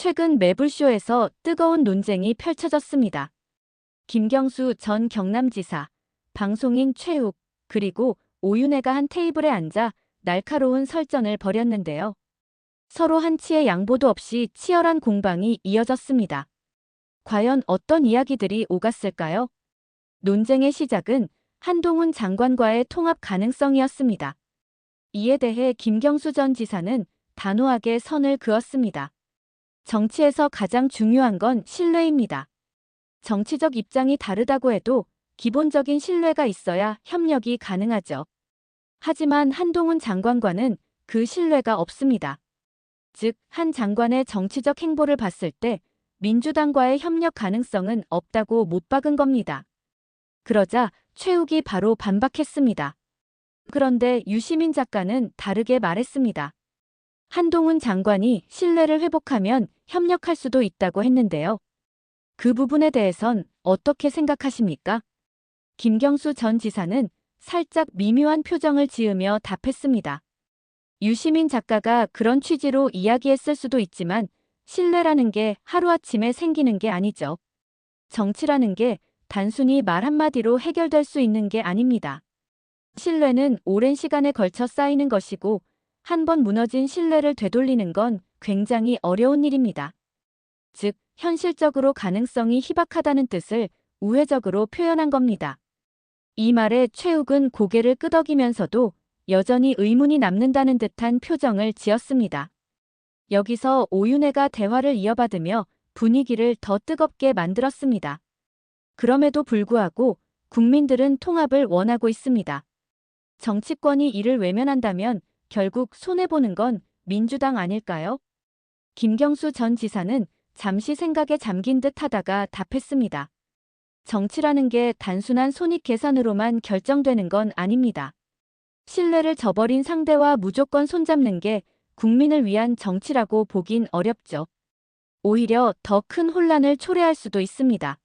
최근 매불쇼에서 뜨거운 논쟁이 펼쳐졌습니다. 김경수 전 경남지사, 방송인 최욱, 그리고 오윤혜가 한 테이블에 앉아 날카로운 설전을 벌였는데요. 서로 한치의 양보도 없이 치열한 공방이 이어졌습니다. 과연 어떤 이야기들이 오갔을까요? 논쟁의 시작은 한동훈 장관과의 통합 가능성이었습니다. 이에 대해 김경수 전 지사는 단호하게 선을 그었습니다. 정치에서 가장 중요한 건 신뢰입니다. 정치적 입장이 다르다고 해도 기본적인 신뢰가 있어야 협력이 가능하죠. 하지만 한동훈 장관과는 그 신뢰가 없습니다. 즉, 한 장관의 정치적 행보를 봤을 때 민주당과의 협력 가능성은 없다고 못 박은 겁니다. 그러자 최욱이 바로 반박했습니다. 그런데 유시민 작가는 다르게 말했습니다. 한동훈 장관이 신뢰를 회복하면 협력할 수도 있다고 했는데요. 그 부분에 대해선 어떻게 생각하십니까? 김경수 전 지사는 살짝 미묘한 표정을 지으며 답했습니다. 유시민 작가가 그런 취지로 이야기했을 수도 있지만 신뢰라는 게 하루아침에 생기는 게 아니죠. 정치라는 게 단순히 말 한마디로 해결될 수 있는 게 아닙니다. 신뢰는 오랜 시간에 걸쳐 쌓이는 것이고 한 번 무너진 신뢰를 되돌리는 건 굉장히 어려운 일입니다. 즉, 현실적으로 가능성이 희박하다는 뜻을 우회적으로 표현한 겁니다. 이 말에 최욱은 고개를 끄덕이면서도 여전히 의문이 남는다는 듯한 표정을 지었습니다. 여기서 오윤혜가 대화를 이어받으며 분위기를 더 뜨겁게 만들었습니다. 그럼에도 불구하고 국민들은 통합을 원하고 있습니다. 정치권이 이를 외면한다면 결국 손해보는 건 민주당 아닐까요? 김경수 전 지사는 잠시 생각에 잠긴 듯 하다가 답했습니다. 정치라는 게 단순한 손익 계산으로만 결정되는 건 아닙니다. 신뢰를 저버린 상대와 무조건 손잡는 게 국민을 위한 정치라고 보긴 어렵죠. 오히려 더 큰 혼란을 초래할 수도 있습니다.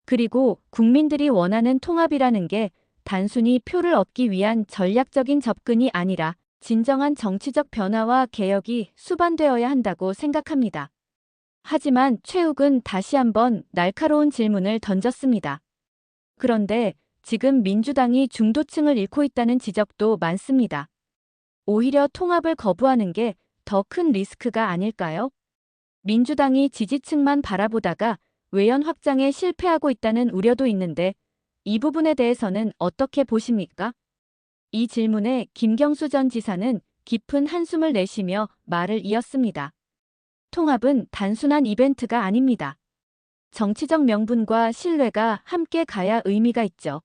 그리고 국민들이 원하는 통합이라는 게 단순히 표를 얻기 위한 전략적인 접근이 아니라 진정한 정치적 변화와 개혁이 수반되어야 한다고 생각합니다. 하지만 최욱은 다시 한번 날카로운 질문을 던졌습니다. 그런데 지금 민주당이 중도층을 잃고 있다는 지적도 많습니다. 오히려 통합을 거부하는 게 더 큰 리스크가 아닐까요? 민주당이 지지층만 바라보다가 외연 확장에 실패하고 있다는 우려도 있는데 이 부분에 대해서는 어떻게 보십니까? 이 질문에 김경수 전 지사는 깊은 한숨을 내쉬며 말을 이었습니다. 통합은 단순한 이벤트가 아닙니다. 정치적 명분과 신뢰가 함께 가야 의미가 있죠.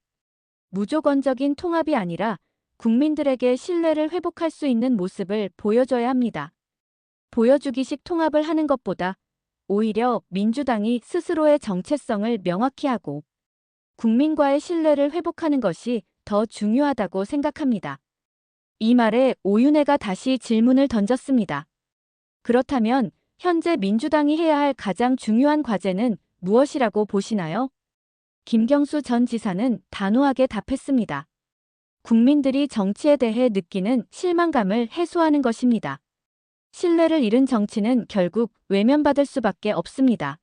무조건적인 통합이 아니라 국민들에게 신뢰를 회복할 수 있는 모습을 보여줘야 합니다. 보여주기식 통합을 하는 것보다 오히려 민주당이 스스로의 정체성을 명확히 하고 국민과의 신뢰를 회복하는 것이 더 중요하다고 생각합니다. 이 말에 오윤혜가 다시 질문을 던졌습니다. 그렇다면 현재 민주당이 해야 할 가장 중요한 과제는 무엇이라고 보시나요? 김경수 전 지사는 단호하게 답했습니다. 국민들이 정치에 대해 느끼는 실망감을 해소하는 것입니다. 신뢰를 잃은 정치는 결국 외면받을 수밖에 없습니다.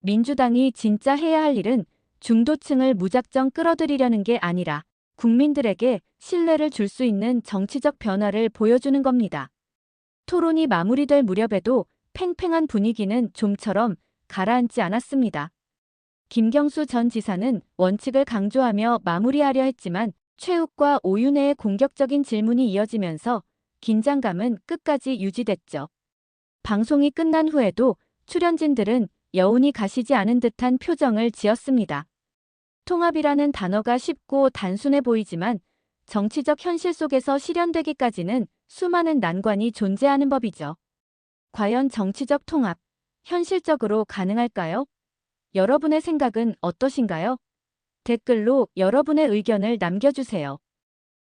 민주당이 진짜 해야 할 일은 중도층을 무작정 끌어들이려는 게 아니라 국민들에게 신뢰를 줄 수 있는 정치적 변화를 보여주는 겁니다. 토론이 마무리될 무렵에도 팽팽한 분위기는 좀처럼 가라앉지 않았습니다. 김경수 전 지사는 원칙을 강조하며 마무리하려 했지만 최욱과 오윤혜의 공격적인 질문이 이어지면서 긴장감은 끝까지 유지됐죠. 방송이 끝난 후에도 출연진들은 여운이 가시지 않은 듯한 표정을 지었습니다. 통합이라는 단어가 쉽고 단순해 보이지만 정치적 현실 속에서 실현되기까지는 수많은 난관이 존재하는 법이죠. 과연 정치적 통합, 현실적으로 가능할까요? 여러분의 생각은 어떠신가요? 댓글로 여러분의 의견을 남겨주세요.